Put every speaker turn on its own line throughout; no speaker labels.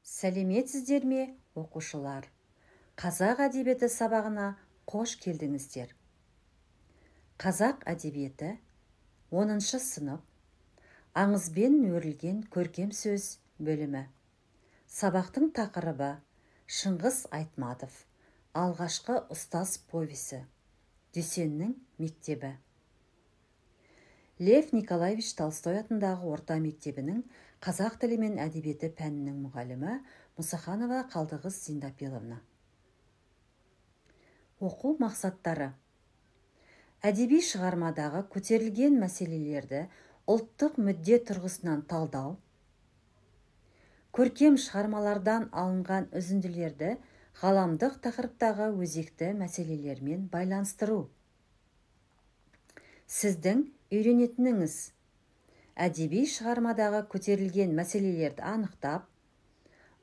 Сәлеметсіздер ме, оқушылар? Қазақ әдебиеті сабағына қош келдіңіздер. Қазақ әдебиеті 10-шы сынып аңызбен өрілген көркем сөз бөлімі. Сабақтың тақырыбы Шыңғыс Айтматов алғашқы ұстаз повесі, Дүйсеннің мектебі. Лев Николаевич Толстой атындағы орта мектебінің қазақ тілі мен әдебиеті пәнінің мұғалімі Мұсаханова Қалдығыз Зиндапиловна. Оқу мақсаттары: әдеби шығармадағы көтерілген мәселелерді ұлттық мүдде тұрғысынан талдау, көркем шығармалардан алынған үзінділерді ғаламдық тақырыптағы өзекті мәселелермен байланыстыру. Сіздің үйренетініңіз: әдеби шығармадағы көтерілген мәселелерді анықтап,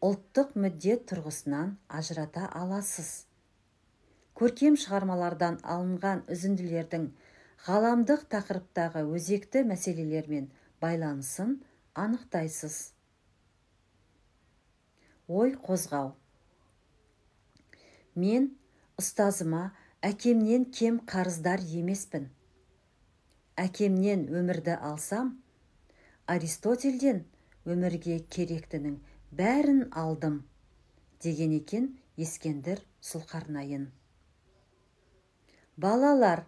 ұлттық мүдде тұрғысынан ажырата аласыз. Көркем шығармалардан алынған үзінділердің ғаламдық тақырыптағы өзекті мәселелермен байланысын анықтайсыз. Ой қозғау: мен ұстазыма әкемнен кем қарыздар емеспін. Әкемнен өмірді алсам, Аристотельден өмірге керектінің бәрін алдым, деген екен Ескендір Сұлқарнайын. Балалар,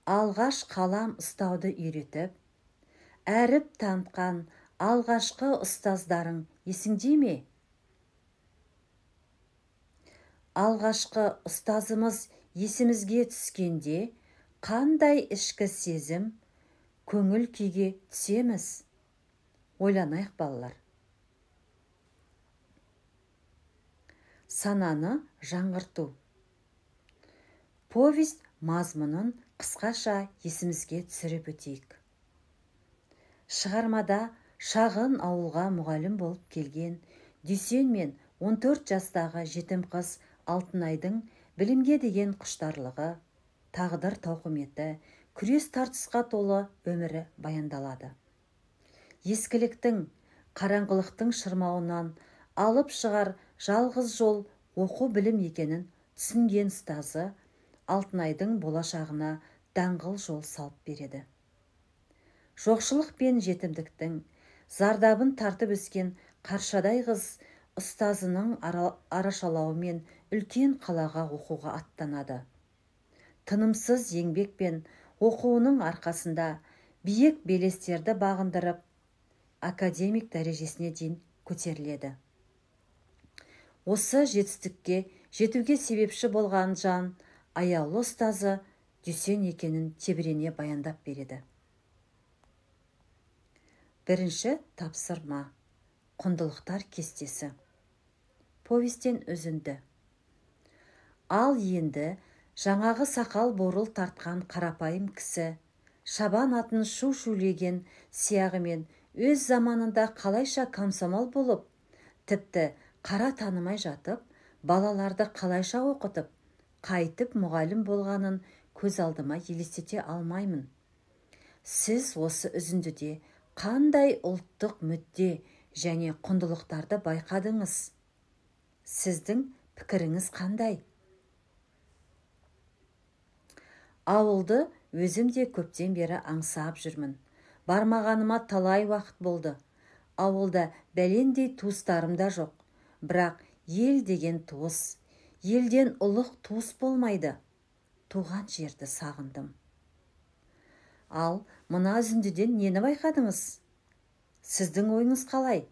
алғаш қалам ұстауды үйретіп, әріп танытқан алғашқы ұстаздарың есіңде ме? Алғашқы ұстазымыз есімізге түскенде, қандай ішкі сезім, көңіл күйге түсеміз? Ойланайық, балалар. Сананы жаңғырту. Повесть мазмұнын қысқаша есімізге түсіріп өтейік. Шығармада шағын ауылға мұғалім болып келген Дүйсен мен 14 жастағы жетім қыз Алтынайдың білімге деген құштарлығы, тағдыр тауқыметі, күрес тартысқа толы өмірі баяндалады. Ескіліктің, қараңғылықтың шырмауынан алып шығар жалғыз жол оқу білім екенін түсінген ұстазы Алтынайдың болашағына даңғыл жол салып береді. Жоқшылық пен жетімдіктің зардабын тартып өскен қаршадай қыз ұстазының арашалауымен үлкен қалаға оқуға аттанады. Тынымсыз еңбек пен оқуының арқасында биік белестерді бағындырып, академик дәрежесіне дейін көтеріледі. Осы жетістікке жетуге себепші болған жан аяулы ұстазы Дүйсен екенін тебірене баяндап береді. Бірінші тапсырма: құндылықтар кестесі. Повестен үзінді. Ал енді жаңағы сақал борыл тартқан қарапайым кісі, шабан атын шу-шулеген сияғымен өз заманында қалайша комсомол болып, тіпті қара танымай жатып, балаларды қалайша оқытып, қайтып мұғалім болғанын көз алдыма елестете алмаймын. Сіз осы үзіндіде қандай ұлттық мүдде және құндылықтарды байқадыңыз? Сіздің пікіріңіз қандай? Ауылды өзім де көптен бері аңсап жүрмін. Бармағаныма талай уақыт болды. Ауылда бәлендей туыстарым да жоқ. Бірақ ел деген туыс, елден ұлық туыс болмайды. Туған жерді сағындым. Ал мына үзіндіден нені байқадыңыз? Сіздің ойыңыз қалай?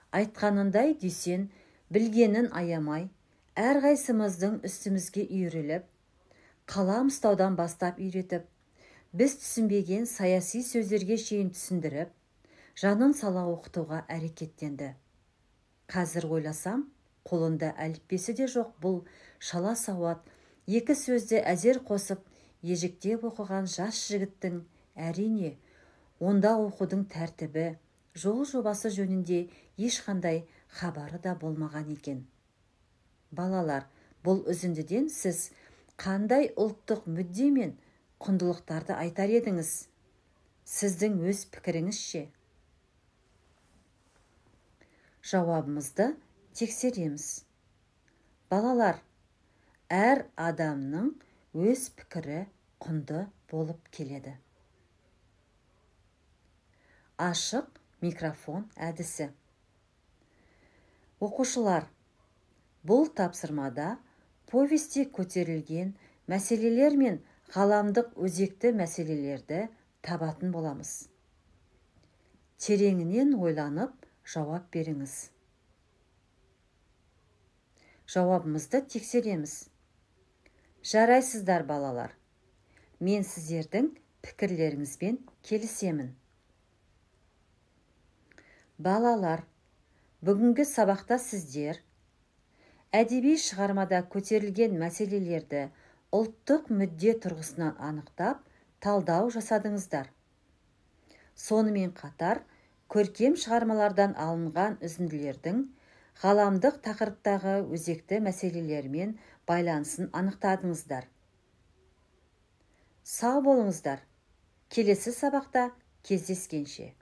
Айтқанындай Дүйсен білгенін аямай, әрқайсымыздың үстімізге үйіріліп, қалам ұстаудан бастап үйретіп, біз түсінбеген саяси сөздерге шейін түсіндіріп, жанын сала оқытуға әрекеттенді. Қазір ойласам, қолында әліппесі де жоқ бұл шала сауат, екі сөзді әзер қосып, ежіктеп оқыған жас жігіттің әрине, онда оқудың тәртібі, жол жобасы жөнінде ешқандай хабары да болмаған екен. Балалар, бұл үзіндіден сіз қандай ұлттық мүдде мен құндылықтарды айтар едіңіз? Сіздің өз пікіріңізше? жауабымызды тексереміз. Балалар, әр адамның өз пікірі құнды болып келеді. Ашық микрофон әдісі. Оқушылар, бұл тапсырмада повесте көтерілген мәселелер мен ғаламдық өзекті мәселелерді табатын боламыз. Тереңінен ойланып, жауап беріңіз. Жауабымызды тексереміз. Жарайсыздар, балалар. Мен сіздердің пікірлеріңізбен келісемін. Балалар, бүгінгі сабақта сіздер әдеби шығармада көтерілген мәселелерді ұлттық мүдде тұрғысынан анықтап, талдау жасадыңыздар. Сонымен қатар, көркем шығармалардан алынған үзінділердің ғаламдық тақырыптағы өзекті мәселелермен байланысын анықтадыңыздар. Сау болыңыздар. Келесі сабақта кездескенше.